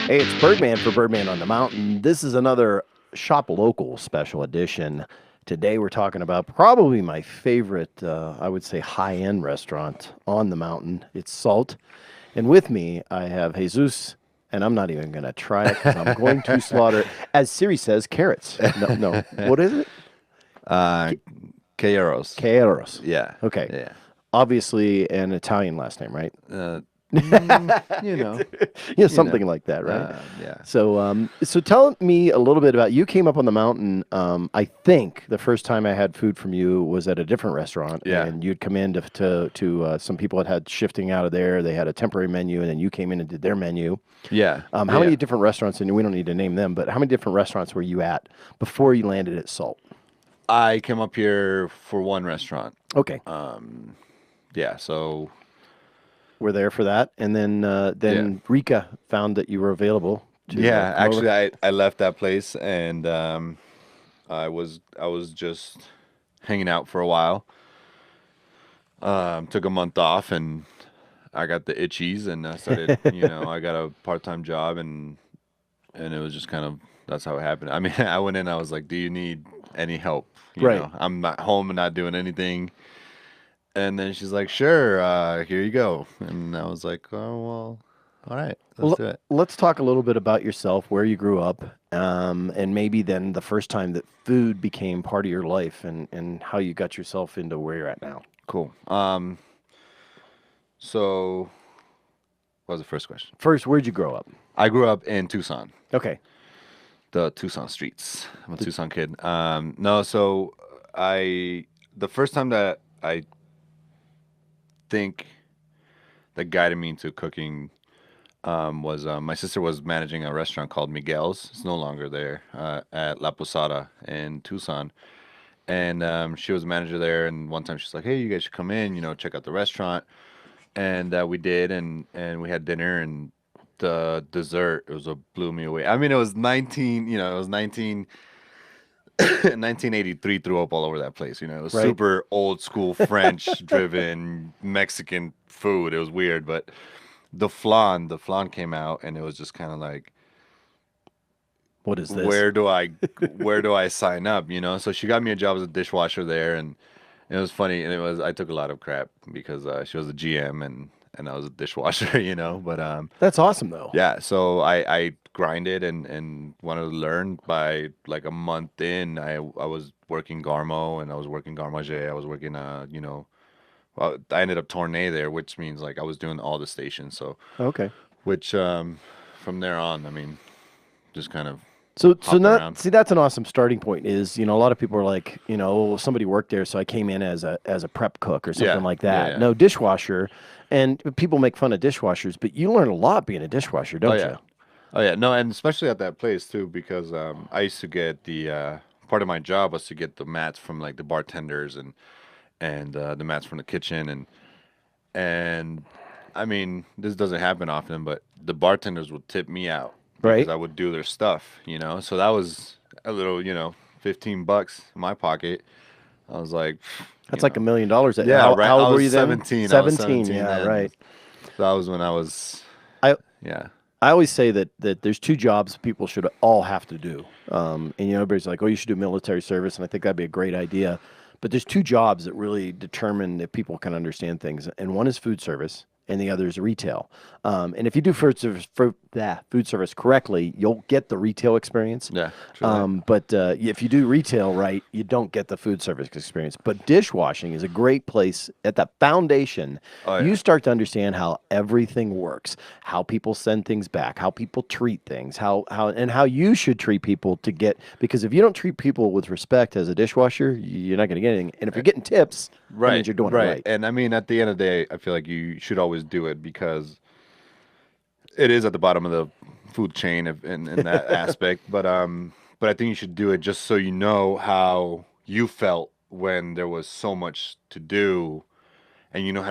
Hey, it's Birdman for Birdman on the Mountain. This is another Shop Local special edition. Today we're talking about probably my favorite, I would say, high-end restaurant on the mountain. It's Salt. And with me, I have Jesus, and I'm not even going to try it because I'm going to slaughter, as Siri says, carrots. No, no. What is it? Uh, Cayeros. Cayeros. Yeah. Okay. Yeah. Obviously an Italian last name, right? Uh, you know. Yeah, You know. something like that, right? Yeah. So tell me a little bit about you came up on the mountain. I think the first time I had food from you was at a different restaurant, Yeah. and you'd come in to some people had shifting out of there. They had a temporary menu, and then you came in and did their menu. Yeah. How many different restaurants? And we don't need to name them, but how many different restaurants were you at before you landed at Salt? I came up here for one restaurant. Okay, Yeah. So we're there for that, and then yeah. Rika found that you were available to Yeah. come over. Actually, I left that place and I was just hanging out for a while. Took a month off and I got the itchies and I started. I got a part-time job and it was just kind of that's how it happened. I mean, I went in. I was like, "Do you need any help?" Right. I'm not home and not doing anything. And then she's like, "Sure, here you go." And I was like, "Oh well, all right, let's Well, do it." let's talk a little bit about yourself, where you grew up, and maybe then the first time that food became part of your life and how you got yourself into where you're at now. Cool. So what was the first question? First, where'd you grow up? I grew up in Tucson, Okay. the Tucson streets. I'm a Tucson kid. No, so I the first time that I think that guided me into cooking was my sister was managing a restaurant called Miguel's. It's no longer there at La Posada in Tucson. And she was a manager there. And one time she's like, "Hey, you guys should come in, check out the restaurant." And we did, and we had dinner and the dessert. It was a blew me away. I mean, it was 1983 threw up all over that place. It was Right. super old school French driven Mexican food. It was weird, but the flan came out, and it was just kind of like, What is this? where do I sign up? So she got me a job as a dishwasher there, and it was funny, and I took a lot of crap because she was a GM and I was a dishwasher, but That's awesome, though. yeah, so I grinded and wanted to learn. By like a month in, I was working Garmo and I was working Garmage. I was working well, I ended up tournée there, which means like I was doing all the stations. So Okay. which from there on, I mean, just kind of So hopped not around. see that's an awesome starting point. Is a lot of people are like "Oh, somebody worked there, so I came in as a prep cook or something Yeah, like yeah, that. yeah. No dishwasher, and people make fun of dishwashers, but you learn a lot being a dishwasher, Oh don't yeah. you? Oh yeah, no, and especially at that place too, because I used to get the part of my job was to get the mats from like the bartenders and the mats from the kitchen and I mean this doesn't happen often, but the bartenders would tip me out because Right? I would do their stuff. So that was a little, $15 in my pocket. I was like, That's like $1 million. yeah, right. How I old were was you then? 17. I was 17. 17 Yeah, then. right. That was when I was, I yeah, I always say that there's two jobs people should all have to do. And everybody's like, oh, you should do military service, and I think that'd be a great idea. But there's two jobs that really determine if people can understand things, and one is food service, and the other is retail. And if you do food service correctly, you'll get the retail experience. yeah, truly. But if you do retail right, you don't get the food service experience. But dishwashing is a great place at the foundation. Oh You yeah. start to understand how everything works, how people send things back, how people treat things, how you should treat people to get because if you don't treat people with respect as a dishwasher, you're not going to get anything. And if you're getting tips, that means Right, you're doing it right. right. And I mean, at the end of the day, I feel like you should always do it because it is at the bottom of the food chain in that aspect. But I think you should do it just so you know how you felt when there was so much to do, and you know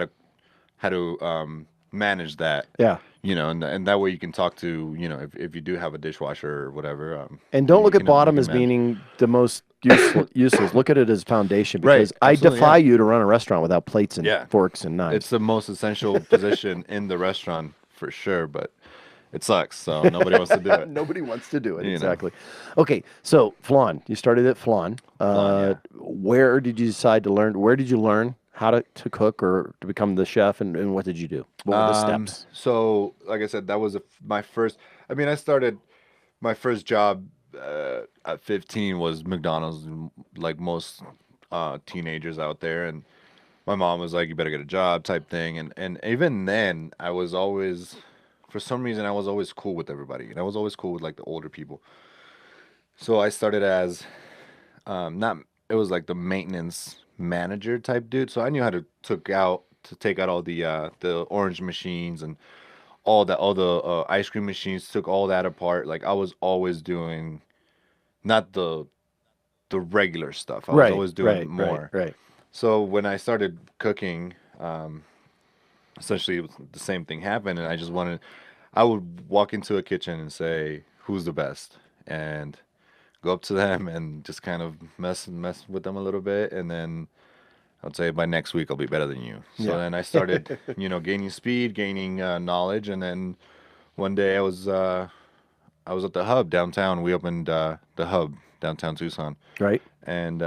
how to manage that. Yeah. And that way you can talk to if you do have a dishwasher or whatever. And don't You look at can you bottom can as manage. meaning the most useless. Look at it as foundation Right, because I absolutely, defy yeah. you to run a restaurant without plates and Yeah. forks and It's knives. the most essential position in the restaurant for sure, but it sucks. So nobody wants to do it. Nobody wants to do it. You know, Exactly. Okay, so Flan, you started at Flan. flan, yeah. Where did you decide to learn? Where did you learn how to cook or to become the chef, and what did you do? What were the steps? So like I said, that was my first. I mean, I started my first job at 15 was McDonald's, like most teenagers out there, and my mom was like, "You better get a job," type thing, and even then, I was always, for some reason, I was always cool with everybody, and I was always cool with like the older people. So I started as not it was like the maintenance manager type dude. So I knew how to take out all the orange machines and all the ice cream machines. Took all that apart. Like I was always doing not the regular stuff. I was Right, always doing right, right, more. right. So when I started cooking, essentially it was the same thing happened, and I would walk into a kitchen and say, "Who's the best?" and go up to them and just kind of mess with them a little bit, and then I'd say by next week I'll be better than you. So Yeah. then I started, gaining speed, gaining knowledge, and then one day I was at the hub downtown. We opened the hub downtown Tucson, Right. and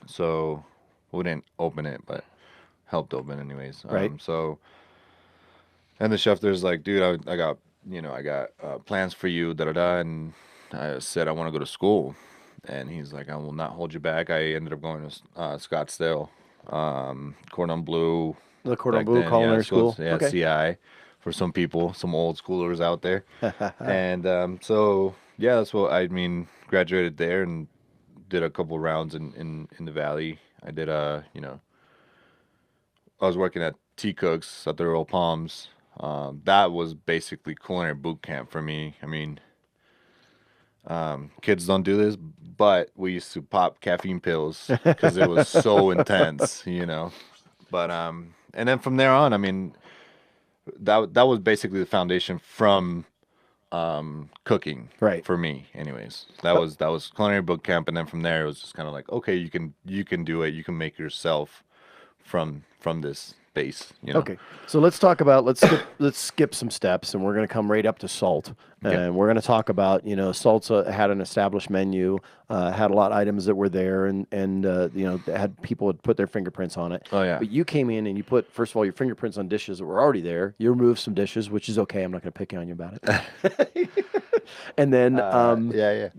so we didn't open it, but helped open anyways. Right. And the chef there's like, dude, I got I got plans for you, da da da, and I said I want to go to school, and he's like, I will not hold you back. I ended up going to Scottsdale, Cordon Bleu The Cordon back Bleu then. Yeah, Culinary School. Yeah, Okay. CI for some people, some old schoolers out there, and so yeah, that's what I mean. Graduated there and did a couple rounds in the valley. I did I was working at T Cooks at the Royal Palms. That was basically culinary boot camp for me. I mean, kids don't do this, but we used to pop caffeine pills because it was so intense. But and then from there on, I mean, that was basically the foundation from cooking Right. for me. Anyways, that was culinary boot camp, and then from there it was just kind of like, okay, you can do it. You can make yourself from this base. Okay, so let's skip some steps, and we're going to come right up to salt, Okay. and we're going to talk about salt's had an established menu, had a lot of items that were there, and had people had put their fingerprints on it. Oh yeah. But you came in and you put first of all your fingerprints on dishes that were already there. You removed some dishes, which is okay. I'm not going to pick on you about it. And then Yeah.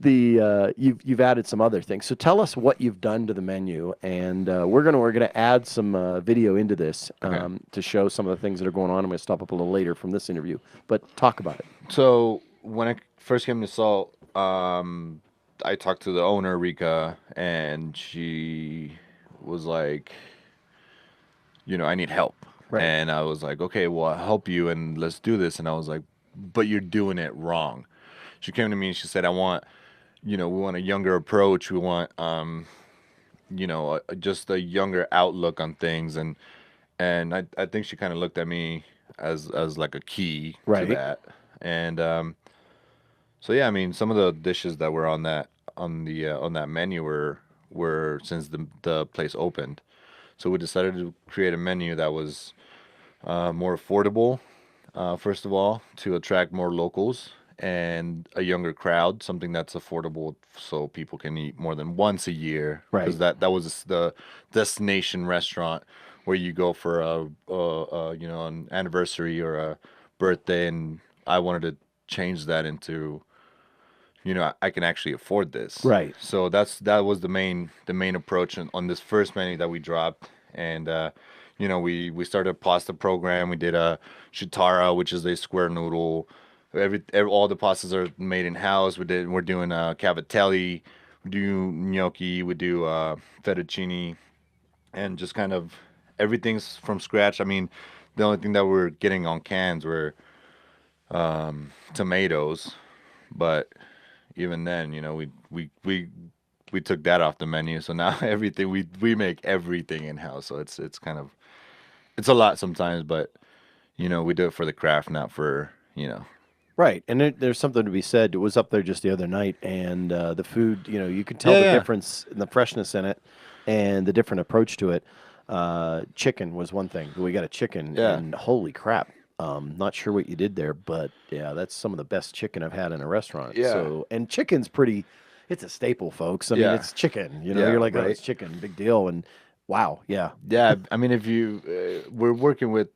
you've added some other things. So tell us what you've done to the menu, and we're gonna add some video into this Okay. to show some of the things that are going on. I'm gonna stop up a little later from this interview, but talk about it. So when I first came to Salt, I talked to the owner Rika, and she was like, I need help. Right. And I was like, okay, well, I'll help you and let's do this. And I was like, but you're doing it wrong. She came to me and she said, we want a younger approach. We want, just a younger outlook on things. And I think she kind of looked at me as like a key Right. to that. And so yeah, I mean, some of the dishes that were on that menu were since the place opened. So we decided to create a menu that was more affordable, first of all, to attract more locals and a younger crowd, something that's affordable so people can eat more than once a year. Right. Because that was the destination restaurant where you go for an anniversary or a birthday, and I wanted to change that into I can actually afford this. Right. So that was the main approach on this first menu that we dropped, and we started a pasta program. We did a shitara, which is a square noodle. All the pastas are made in house. We're doing cavatelli, we do gnocchi, we do fettuccine, and just kind of everything's from scratch. I mean, the only thing that we're getting on cans were tomatoes, but even then, we took that off the menu. So now everything we make everything in house. So it's kind of it's a lot sometimes, but we do it for the craft, not for. Right, and there's something to be said. It was up there just the other night, and the food, you can tell Yeah, the yeah. difference in the freshness in it, and the different approach to it. Chicken was one thing. We got a chicken, Yeah. and holy crap, Not sure what you did there, but yeah, that's some of the best chicken I've had in a restaurant. Yeah. So, and chicken's pretty, it's a staple, folks. I mean, Yeah. it's chicken, Yeah. you're like, oh, Right. it's chicken, big deal. And wow, yeah. Yeah. I mean, if you we're working with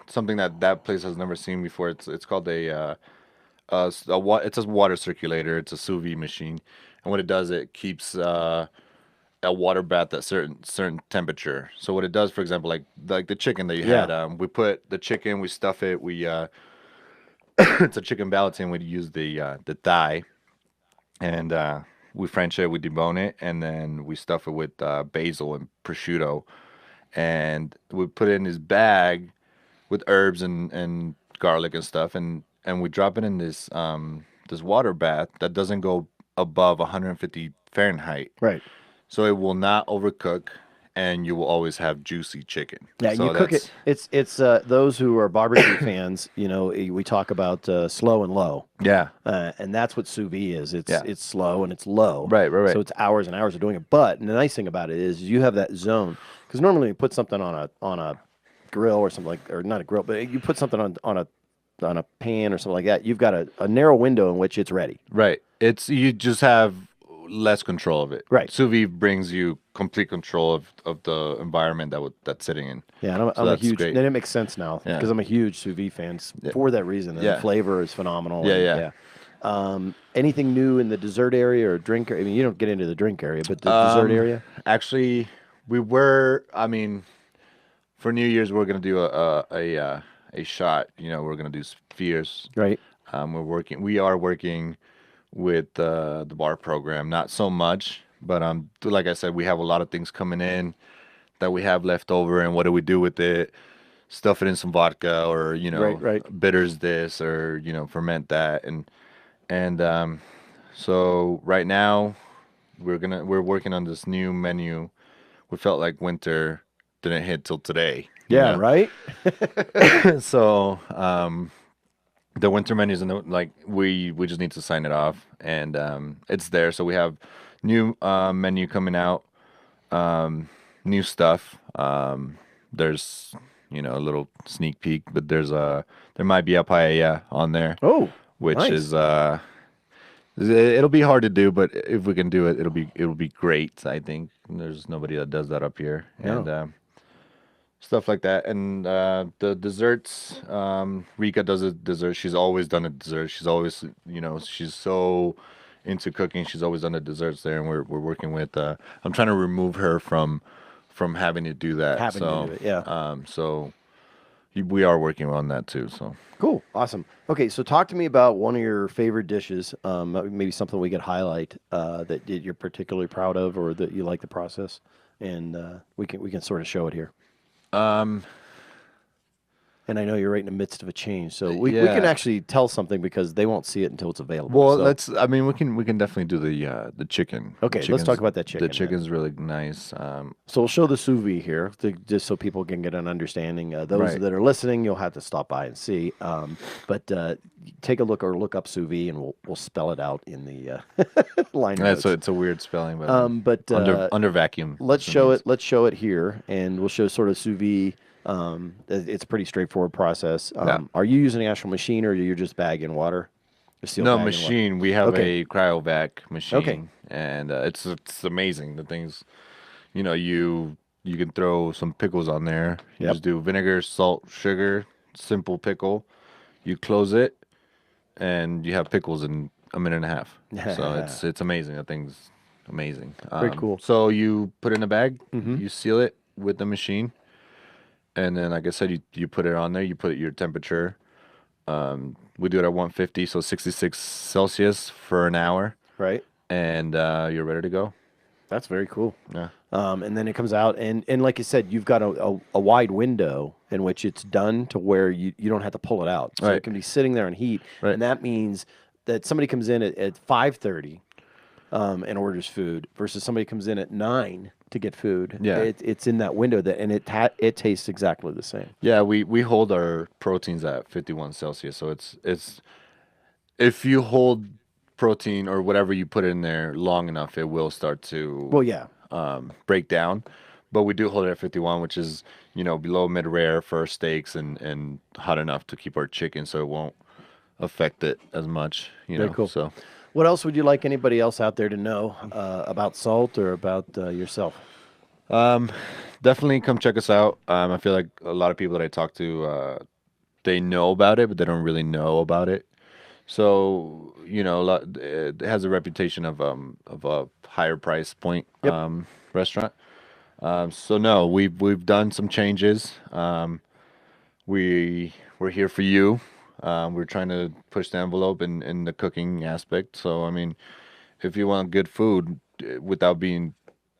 something that that place has never seen before. It's called it's a water circulator. It's a sous vide machine, and what it does, it keeps a water bath at certain temperature. So what it does, for example, like the chicken that you Yeah. had, we put the chicken, we stuff it, we it's a chicken balatin. We use the thigh, and we French it, we debone it, and then we stuff it with basil and prosciutto, and we put it in this bag with herbs and garlic and stuff, and we drop it in this water bath that doesn't go above 150 Fahrenheit, Right. so it will not overcook, and you will always have juicy chicken. Yeah, and you So cook it. that's It's those who are barbecue fans. We talk about slow and low, yeah, and that's what sous vide is. yeah, It's slow and it's low. right, right, So right, it's hours and hours of doing it. But the nice thing about it is you have that zone because normally when you put something on a grill or something like, or not a grill, but you put something on a pan or something like that. You've got a narrow window in which it's ready. right. It's you just have less control of it. Right. Sous vide brings you complete control of the environment that's sitting in. Yeah, and So I'm a that's huge. great. And it makes sense now Yeah. because I'm a huge sous vide fan Yeah. for that reason. And the Yeah. flavor is phenomenal. Yeah, and, yeah. Anything new in the dessert area or drink? I mean, you don't get into the drink area, but the dessert area, Actually, we were. I mean, for New Year's, we're gonna do a shot. We're gonna do spheres. right? We are working with the bar program. Not so much, but like I said, we have a lot of things coming in that we have left over, and what do we do with it? Stuff it in some vodka, or Right, right. bitters this, or ferment that, and so right now we're working on this new menu. We felt like winter didn't hit till today. Yeah, right. So the winter menus and like we just need to sign it off, and it's there. So we have new menu coming out, new stuff. There's a little sneak peek, but there might be a paella on there, Oh, which nice. is it'll be hard to do, but if we can do it, it'll be great. I think there's nobody that does that up here, No. and stuff like that. And the desserts, Rika does a dessert. She's always done a dessert. She's always, she's so into cooking. She's always done the desserts there, and we're working with. I'm trying to remove her from having to do that. Having to do it, yeah. So we are working on that too. So Cool, awesome. Okay, so talk to me about one of your favorite dishes. Maybe something we could highlight that you're particularly proud of, or that you like the process, and we can sort of show it here. And I know you're right in the midst of a change, so we can Yeah. actually tell something because they won't see it until it's available. well, so. let's. I mean, we can definitely do the chicken. Okay, The let's talk chicken's- about that chicken The then. chicken's really nice. So we'll show the sous vide here, just so people can get an understanding. Those Right. that are listening, you'll have to stop by and see. But take a look or look up sous vide, and we'll spell it out in the line Yeah, notes. so it's a weird spelling, but But under vacuum. let's is what show means. it. Let's show it here, and we'll show sort of sous vide. It's a pretty straightforward process. Yeah. Are you using an actual machine, or you're just bagging water? Just steel No bagging water? machine. We have Okay. a cryovac machine, Okay. and it's amazing. The things, you can throw some pickles on there. You Yep. just do vinegar, salt, sugar, simple pickle. You close it, and you have pickles in a minute and a half. So it's amazing. That thing's amazing. Very cool. So you put it in a bag, Mhm. you seal it with the machine, and then like I said, you put it on there. You put it your temperature. We do it at 150, so 66 Celsius for an hour, Right. and you're ready to go. That's very cool. Yeah. And then it comes out, and like you said, you've got a wide window in which it's done to where you don't have to pull it out. So it Right. can be sitting there in heat. Right. And that means that somebody comes in at 5:30 and orders food versus somebody comes in at 9 to get food. Yeah. It's in that window, and it tastes exactly the same. Yeah, we hold our proteins at 51 Celsius, so it's if you hold protein or whatever you put in there long enough, it will start to Well, yeah. break down. But we do hold it at 51, which is, below mid rare for steaks and hot enough to keep our chicken so it won't affect it as much, Very cool. So What else would you like anybody else out there to know about Salt or about yourself? definitely come check us out. I feel like a lot of people that I talk to, they know about it, but they don't really know about it. So, it has a reputation of a higher price point Yep. restaurant. So no, we've done some changes. We're here for you. We're trying to push the envelope in the cooking aspect. So I mean, if you want good food without being,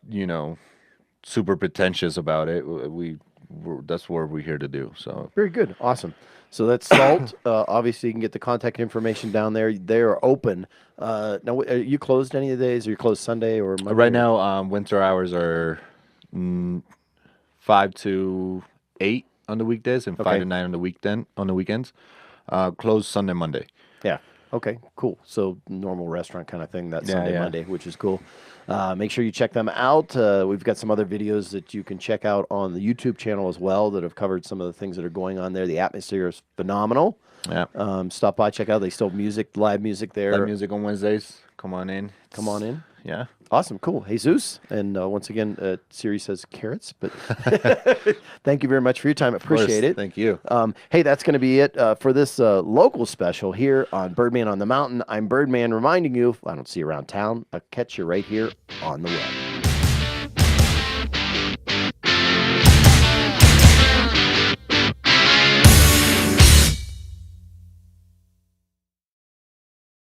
you know, super pretentious about it, that's what we're here to do. So Very good. Awesome. So that's Salt. Obviously, you can get the contact information down there. They are open. Now, are you closed any of the days? Are you closed Sunday or Monday? right now, winter hours are 5 to 8 on the weekdays and 5 to 9 on the weekends. Closed Sunday, Monday. Yeah. Okay, cool. So normal restaurant kind of thing that Sunday, yeah. Monday, which is cool. Make sure you check them out. We've got some other videos that you can check out on the YouTube channel as well that have covered some of the things that are going on there. The atmosphere is phenomenal. Yeah. Stop by, check out. They still have live music there. Live music on Wednesdays. Come on in. Come on in. Yeah. Awesome, cool. Jesus, and once again, Siri says carrots, but thank you very much for your time. Appreciate it. Thank you. Hey, that's going to be it for this local special here on Birdman on the Mountain. I'm Birdman reminding you, if I don't see you around town, I'll catch you right here on the web.